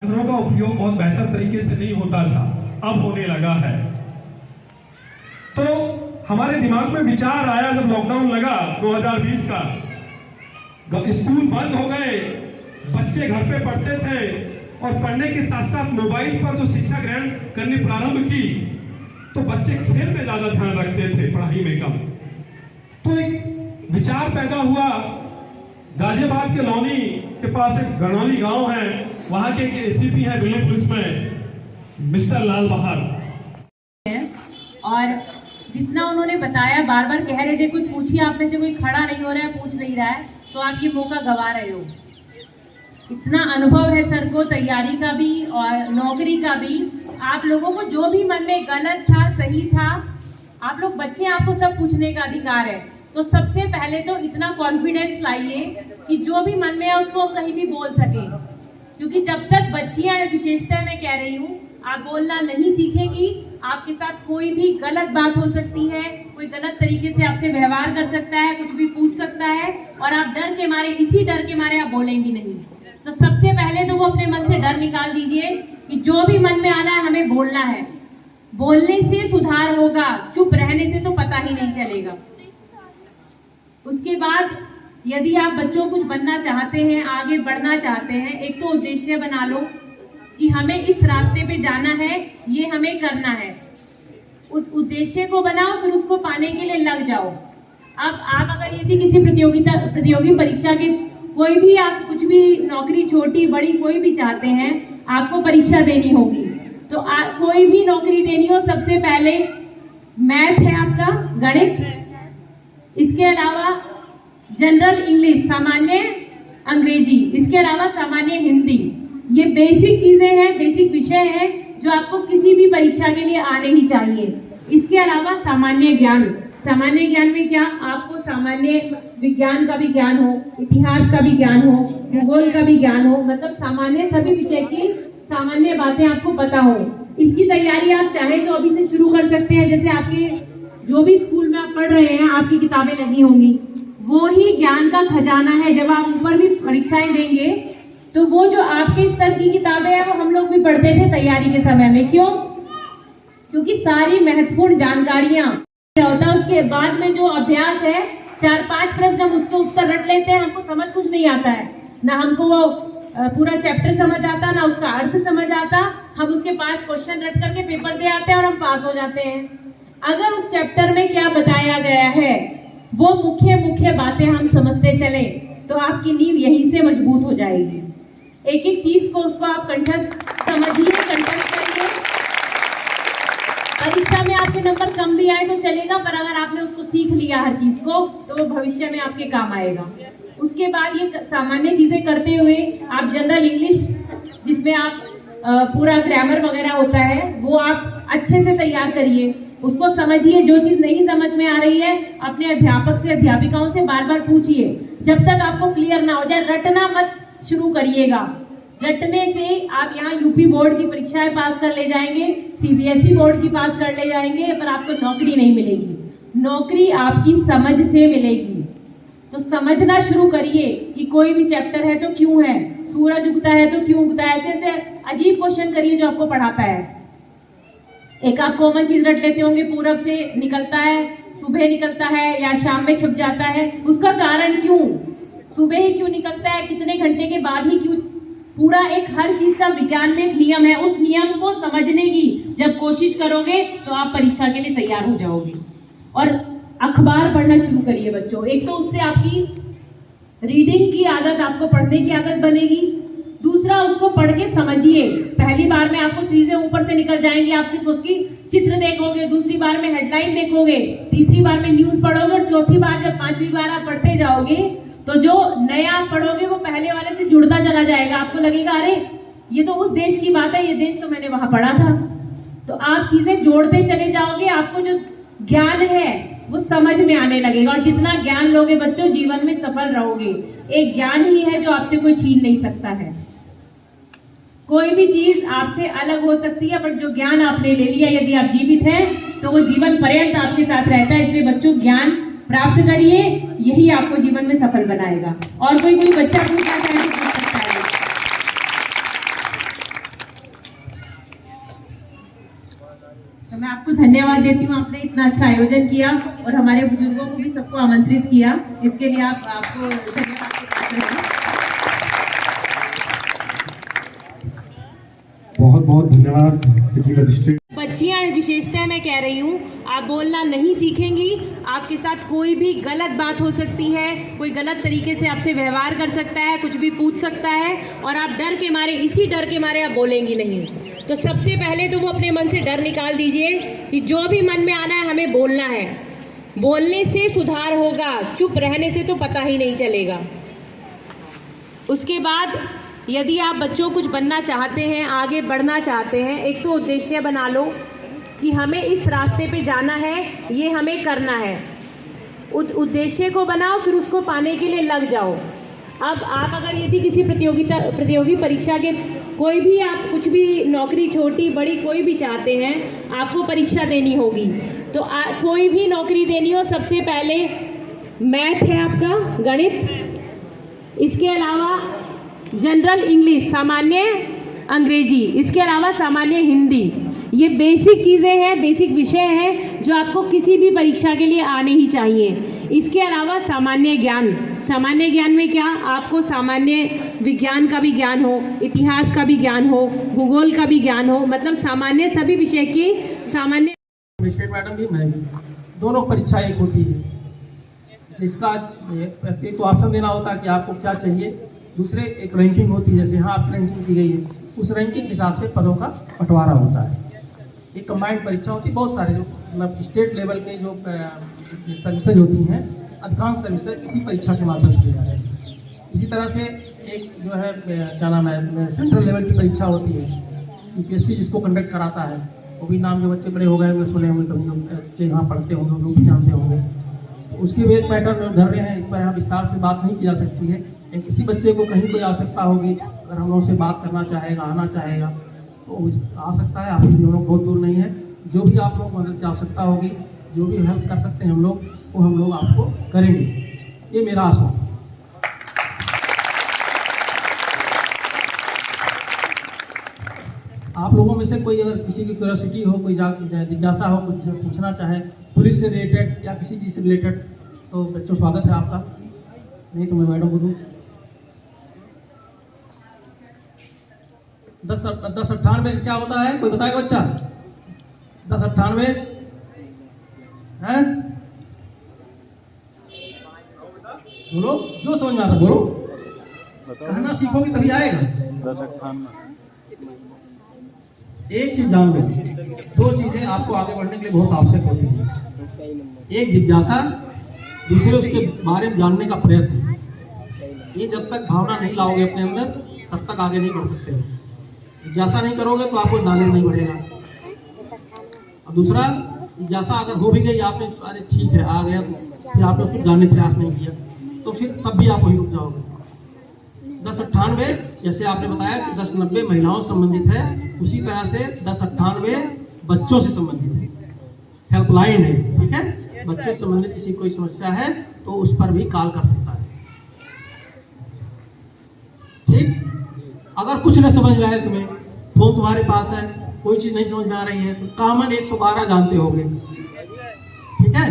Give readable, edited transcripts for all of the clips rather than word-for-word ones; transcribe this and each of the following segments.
का उपयोग बहुत बेहतर तरीके से नहीं होता था, अब होने लगा है। तो हमारे दिमाग में विचार आया जब लॉकडाउन लगा 2020 का, स्कूल बंद हो गए, बच्चे घर पे पढ़ते थे और पढ़ने के साथ साथ मोबाइल पर जो शिक्षा ग्रहण करनी प्रारंभ की तो बच्चे खेल में ज्यादा ध्यान रखते थे, पढ़ाई में कम। तो एक विचार पैदा हुआ, गाजियाबाद के लौनी के पास एक गणौली गांव है, वहां के एक एसीपी है दिल्ली पुलिस में, मिस्टर लाल बहार। और जितना उन्होंने बताया, बार बार कह रहे थे कुछ पूछिए, आप में से कोई खड़ा नहीं हो रहा है, पूछ नहीं रहा है, तो आप ये मौका गवा रहे हो। इतना अनुभव है सर को, तैयारी का भी और नौकरी का भी। आप लोगों को जो भी मन में गलत था, सही था, आप लोग बच्चे, आपको सब पूछने का अधिकार है। तो सबसे पहले तो इतना कॉन्फिडेंस लाइए कि जो भी मन में है उसको हम कहीं भी बोल सकें, क्योंकि जब तक बच्चियां, विशेषतः मैं कह रही हूँ, आप बोलना नहीं सीखेंगी, आपके साथ कोई भी गलत बात हो सकती है, कोई गलत तरीके से आपसे व्यवहार कर सकता है, कुछ भी पूछ सकता है, और आप डर के मारे, इसी डर के मारे आप बोलेंगी नहीं। तो सबसे पहले तो वो अपने मन से डर निकाल दीजिए कि जो भी मन में आना है हमें बोलना है। बोलने से सुधार होगा, चुप रहने से तो पता ही नहीं चलेगा। उसके बाद यदि आप बच्चों कुछ बनना चाहते हैं, आगे बढ़ना चाहते हैं, एक तो उद्देश्य बना लो कि हमें इस रास्ते पे जाना है, ये हमें करना है। उस उद्देश्य को बनाओ, फिर उसको पाने के लिए लग जाओ। अब आप अगर यदि किसी प्रतियोगी परीक्षा के कोई भी, आप कुछ भी नौकरी, छोटी बड़ी कोई भी चाहते हैं, आपको परीक्षा देनी होगी। तो कोई भी नौकरी देनी हो, सबसे पहले मैथ है आपका, गणित, इसके अलावा जनरल इंग्लिश, सामान्य अंग्रेजी, इसके अलावा सामान्य हिंदी। ये बेसिक चीजें हैं, बेसिक विषय हैं जो आपको किसी भी परीक्षा के लिए आने ही चाहिए। इसके अलावा सामान्य ज्ञान, सामान्य ज्ञान में क्या, आपको सामान्य विज्ञान का भी ज्ञान हो, इतिहास का भी ज्ञान हो, भूगोल का भी ज्ञान हो, मतलब सामान्य सभी विषय की सामान्य बातें आपको पता हो। इसकी तैयारी आप चाहे तो अभी से शुरू कर सकते हैं। जैसे आपके जो भी स्कूल में आप पढ़ रहे हैं, आपकी किताबें लगी होंगी, वो ही ज्ञान का खजाना है। जब आप ऊपर भी परीक्षाएं देंगे तो वो जो आपके स्तर की किताबें हैं, वो हम लोग भी पढ़ते थे तैयारी के समय में। क्यों? क्योंकि सारी महत्वपूर्ण जानकारियां क्या होता है, उसके बाद में जो अभ्यास है, 4-5 प्रश्न हम उसके उत्तर रट लेते हैं, हमको समझ कुछ नहीं आता है, ना हमको वो पूरा चैप्टर समझ आता, ना उसका अर्थ समझ आता। हम उसके 5 क्वेश्चन रट करके पेपर दे आते हैं और हम पास हो जाते हैं। अगर उस चैप्टर में क्या बताया गया है, वो मुख्य बातें हम समझते चले, तो आपकी नींव यहीं से मजबूत हो जाएगी। एक एक चीज को, उसको आप कंठस्थ समझिए, कंठस्थ करिए। परीक्षा में आपके नंबर कम भी आए तो चलेगा, पर अगर आपने उसको सीख लिया हर चीज को, तो वो भविष्य में आपके काम आएगा। उसके बाद ये सामान्य चीजें करते हुए आप जनरल इंग्लिश, जिसमें आप पूरा ग्रामर वगैरह होता है, वो आप अच्छे से तैयार करिए, उसको समझिए। जो चीज नहीं समझ में आ रही है, अपने अध्यापक से, अध्यापिकाओं से बार बार पूछिए, जब तक आपको क्लियर ना हो जाए। रटना मत शुरू करिएगा, रटने से आप यहाँ यूपी बोर्ड की परीक्षाएं पास कर ले जाएंगे, सीबीएसई बोर्ड की पास कर ले जाएंगे, पर आपको नौकरी नहीं मिलेगी। नौकरी आपकी समझ से मिलेगी। तो समझना शुरू करिए कि कोई भी चैप्टर है तो क्यों है, सूरज उगता है तो क्यों उगता है, ऐसे ऐसे अजीब क्वेश्चन करिए जो आपको पढ़ाता है। एक आप कॉमन चीज रट लेते होंगे, पूरब से निकलता है, सुबह निकलता है या शाम में छिप जाता है, उसका कारण क्यों, सुबह ही क्यों निकलता है, कितने घंटे के बाद ही क्यों, पूरा एक हर चीज का विज्ञान में एक नियम है। उस नियम को समझने की जब कोशिश करोगे तो आप परीक्षा के लिए तैयार हो जाओगे। और अखबार पढ़ना शुरू करिए बच्चों। एक तो उससे आपकी रीडिंग की आदत, आपको पढ़ने की आदत बनेगी। दूसरा, उसको पढ़ के समझिए। पहली बार में आपको चीजें ऊपर से निकल जाएंगी, आप सिर्फ उसकी चित्र देखोगे, दूसरी बार में हेडलाइन देखोगे, तीसरी बार में न्यूज पढ़ोगे, और चौथी बार जब 5वीं बार आप पढ़ते जाओगे तो जो नया पढ़ोगे वो पहले वाले से जुड़ता चला जाएगा। आपको लगेगा अरे ये तो उस देश की बात है, ये देश तो मैंने वहां पढ़ा था। तो आप चीजें जोड़ते चले जाओगे, आपको जो ज्ञान है वो समझ में आने लगेगा। और जितना ज्ञान लोगे बच्चों, जीवन में सफल रहोगे। एक ज्ञान ही है जो आपसे कोई छीन नहीं सकता है। कोई भी चीज आपसे अलग हो सकती है, बट जो ज्ञान आपने ले लिया, यदि आप जीवित हैं तो वो जीवन पर्यंत आपके साथ रहता है। इसलिए बच्चों, ज्ञान प्राप्त करिए, यही आपको जीवन में सफल बनाएगा। और कोई बच्चा पूछना चाहे तो पूछ सकता है। तो मैं आपको धन्यवाद देती हूँ, आपने इतना अच्छा आयोजन किया और हमारे बुजुर्गों को भी सबको आमंत्रित किया, इसके लिए आपको धन्यवाद के पात्र हैं। बहुत बहुत धन्यवाद सिटी मजिस्ट्रेट। बच्चियां विशेषतः मैं कह रही हूँ, आप बोलना नहीं सीखेंगी, आपके साथ कोई भी गलत बात हो सकती है, कोई गलत तरीके से आपसे व्यवहार कर सकता है, कुछ भी पूछ सकता है और आप डर के मारे, इसी डर के मारे आप बोलेंगी नहीं। तो सबसे पहले तो वो अपने मन से डर निकाल दीजिए कि जो भी मन में आना है हमें बोलना है। बोलने से सुधार होगा, चुप रहने से तो पता ही नहीं चलेगा। उसके बाद यदि आप बच्चों कुछ बनना चाहते हैं, आगे बढ़ना चाहते हैं, एक तो उद्देश्य बना लो कि हमें इस रास्ते पे जाना है, ये हमें करना है। उद्देश्य को बनाओ, फिर उसको पाने के लिए लग जाओ। अब आप अगर यदि किसी प्रतियोगी परीक्षा के कोई भी आप कुछ भी नौकरी छोटी बड़ी कोई भी चाहते हैं, आपको परीक्षा देनी होगी। तो कोई भी नौकरी देनी हो, सबसे पहले मैथ है आपका, गणित, इसके अलावा जनरल इंग्लिश सामान्य अंग्रेजी, इसके अलावा सामान्य हिंदी। ये बेसिक चीज़ें हैं, बेसिक विषय हैं जो आपको किसी भी परीक्षा के लिए आने ही चाहिए। इसके अलावा सामान्य ज्ञान, सामान्य ज्ञान में क्या, आपको सामान्य विज्ञान का भी ज्ञान हो, इतिहास का भी ज्ञान हो, भूगोल का भी ज्ञान हो, मतलब सामान्य सभी विषय की सामान्य। मजिस्ट्रेट मैडम भी मैं भी, दोनों परीक्षा एक होती है, जिसका एक तो ऑप्शन देना होता है कि आपको क्या चाहिए, दूसरे एक रैंकिंग होती है, जैसे यहाँ आप रैंकिंग की गई है, उस रैंकिंग के हिसाब से पदों का बंटवारा होता है। एक कंबाइंड परीक्षा होती है, बहुत सारे जो मतलब स्टेट लेवल के जो सर्विसेज होती हैं, अधिकांश सर्विसेज इसी परीक्षा के माध्यम से दी जा रही है। इसी तरह से एक जो है क्या नाम है, सेंट्रल लेवल की परीक्षा होती है, यूपीएससी जिसको कंडक्ट कराता है, वो भी नाम जो बच्चे बड़े हो गए हुए सुने होंगे, कभी लोग यहाँ पढ़ते होंगे, लोग भी जानते होंगे। उसके भी एक पैटर्न धर रहे हैं, इस पर यहाँ विस्तार से बात नहीं की जा सकती है। किसी बच्चे को कहीं कोई आवश्यकता होगी, अगर हम लोग से बात करना चाहेगा, आना चाहेगा, तो आ सकता है। आप हम लोग बहुत दूर नहीं है, जो भी आप लोग मदद की आवश्यकता होगी, जो भी हेल्प कर सकते हैं हम लोग, वो हम लोग आपको करेंगे, ये मेरा आश्वासन। आप लोगों में से कोई अगर किसी की क्यूरियोसिटी हो, कोई जिज्ञासा हो, कुछ पूछना चाहे पुलिस से रिलेटेड या किसी चीज़ से रिलेटेड, तो बच्चों स्वागत है आपका। नहीं तो मैं मैडम को दूँ। 1098 क्या होता है, कोई बताएगा बच्चा? 1098 है, बोलो, जो समझ में आ रहा बोलो, कहना सीखोगे तभी आएगा। 1098 एक चीज जान लो, दो चीजें आपको आगे बढ़ने के लिए बहुत आवश्यक होती है, एक जिज्ञासा, दूसरे उसके बारे में जानने का प्रयत्न। ये जब तक भावना नहीं लाओगे अपने अंदर, तब तक आगे नहीं बढ़ सकते हो। जिज्ञासा नहीं करोगे तो आपको नॉलेज नहीं बढ़ेगा। और दूसरा, जिज्ञासा अगर हो भी गई, आपने अरे ठीक है आ गया, तो फिर आपने उसको जानने का प्रयास नहीं किया, तो फिर तब भी आप वहीं रुक जाओगे। 1098 जैसे आपने बताया कि 1090 महिलाओं से संबंधित है, उसी तरह से 1098 बच्चों से संबंधित है, हेल्पलाइन है, ठीक है। बच्चों से संबंधित किसी कोई समस्या है तो उस पर भी कॉल कर सकता है, ठीक। अगर कुछ न समझ में आए तुम्हें, फोन तुम्हारे पास है, कोई चीज नहीं समझ में आ रही है, तो कॉमन 112 जानते होगे, ठीक है।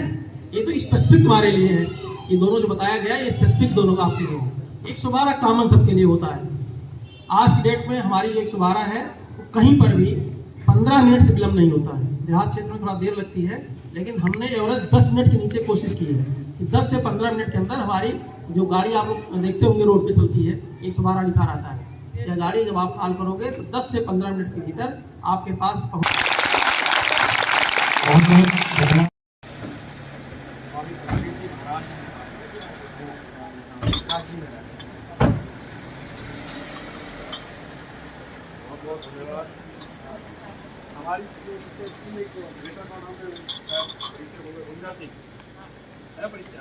ये तो स्पेसिफिक तुम्हारे लिए है, ये दोनों जो बताया गया ये स्पेसिफिक दोनों का आपके लिए है। 112 कॉमन सबके लिए होता है। आज की डेट में हमारी जो 112 है, वो कहीं पर भी 15 मिनट से विलम्ब नहीं होता है। देहात क्षेत्र में थोड़ा देर लगती है, लेकिन हमने एवरेज 10 मिनट के नीचे कोशिश की है कि 10 से 15 मिनट के अंदर हमारी जो गाड़ी आप लोग देखते होंगे रोड पे चलती है, 112 लिखा रहता है, यह गाड़ी जब आप कॉल करोगे तो 10 से 15 मिनट के भीतर आपके पास पहुंच। बहुत धन्यवाद। हमारी टीम एक ग्रेटर नॉर्थ में सिंह है, परीक्षा